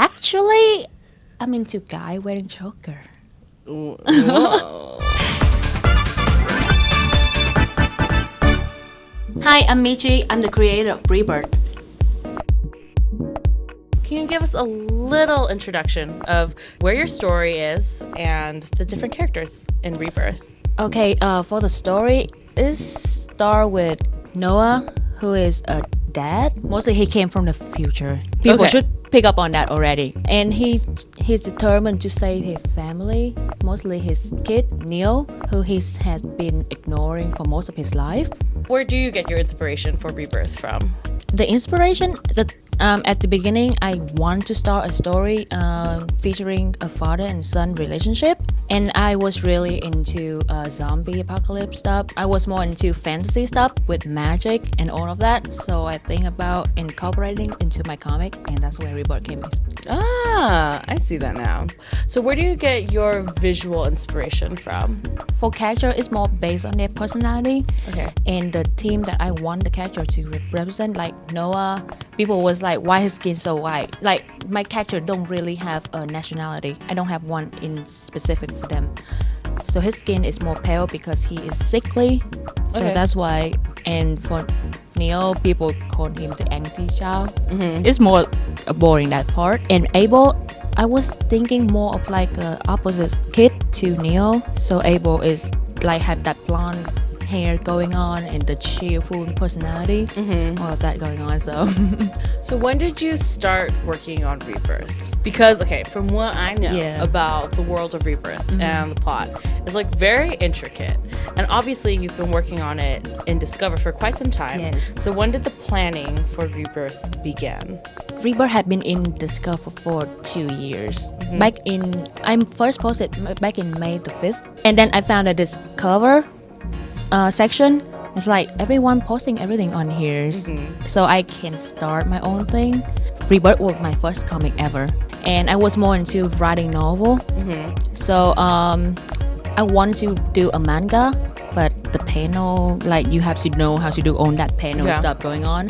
Actually, I'm into guy wearing choker. Whoa. Hi, I'm Michi. I'm the creator of Rebirth. Can you give us a little introduction of where your story is and the different characters in Rebirth? Okay, for the story, it start with Noah, who is a dad. Mostly he came from the future. People Okay. should pick up on that already. And he's determined to save his family, mostly his kid, Neil, who he has been ignoring for most of his life. Where do you get your inspiration for Rebirth from? The inspiration that at the beginning, I want to start a story featuring a father and son relationship, and I was really into zombie apocalypse stuff. I was more into fantasy stuff with magic and all of that. So I think about incorporating into my comic, and that's where Rebirth came in. Ah, I see that now. So where do you get your visual inspiration from? For character, it's more based on their personality. Okay. And the theme that I want the character to represent, like Noah, people was like, why his skin so white? Like my character don't really have a nationality. I don't have one in specific for them. So his skin is more pale because he is sickly. So Okay. that's why. And for Neil, people call him the anti-child. It's more boring that part. And Abel, I was thinking more of like a opposite kid to Neil. So Abel is like have that blonde hair going on and the cheerful personality, all of that going on. So when did you start working on Rebirth? Because, okay, from what I know Yeah. about the world of Rebirth and the plot, it's like very intricate. And obviously you've been working on it in Discover for quite some time. Yes. So when did the planning for Rebirth begin? Rebirth had been in Discover for 2 years. I first posted back in May the 5th, and then I found a Discover section. It's like everyone posting everything on here, so I can start my own thing. Rebirth was my first comic ever, and I was more into writing novel. So I want to do a manga, but the panel, like you have to know how to do all that panel Yeah. stuff going on.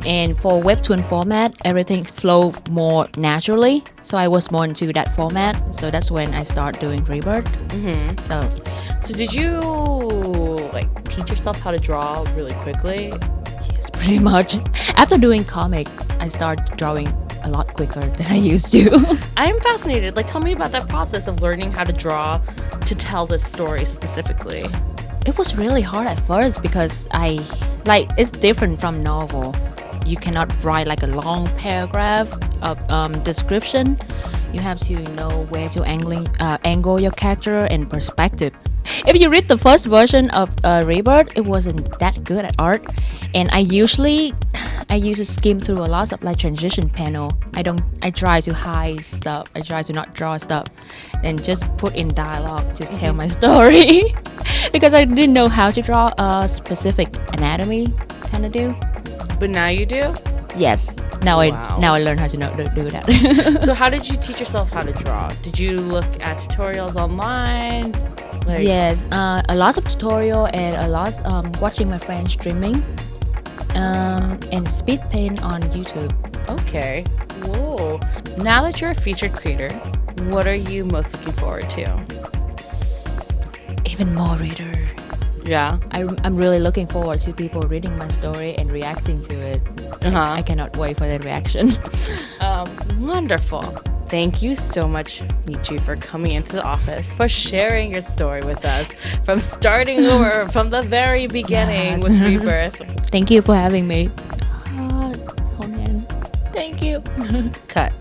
And for Webtoon format, everything flowed more naturally. So I was more into that format. So that's when I started doing Rebirth. So So did you like teach yourself how to draw really quickly? yes, pretty much. After doing comic, I started drawing a lot quicker than I used to. I am fascinated. Like, tell me about that process of learning how to draw to tell this story specifically. It was really hard at first because it's different from novel. You cannot write like a long paragraph of description. You have to know where to angle your character and perspective. If you read the first version of Rebirth, it wasn't that good at art, and I used to skim through a lot of like transition panel. I try to hide stuff. I try to not draw stuff, and just put in dialogue to tell my story, because I didn't know how to draw a specific anatomy kind of do. But now you do? Yes, now Wow. I learn how to do that. So how did you teach yourself how to draw? Did you look at tutorials online? Like, Yes, a lot of tutorial and a lot watching my friends streaming, and speed paint on YouTube. Okay. Whoa. Now that you're a featured creator, what are you most looking forward to? Even more reader. Yeah. I'm really looking forward to people reading my story and reacting to it. Uh-huh. I cannot wait for that reaction. Wonderful. Thank you so much, Michi, for coming into the office, for sharing your story with us, from starting over from the very beginning Yes. with Rebirth. Thank you for having me. Oh man, thank you. Cut.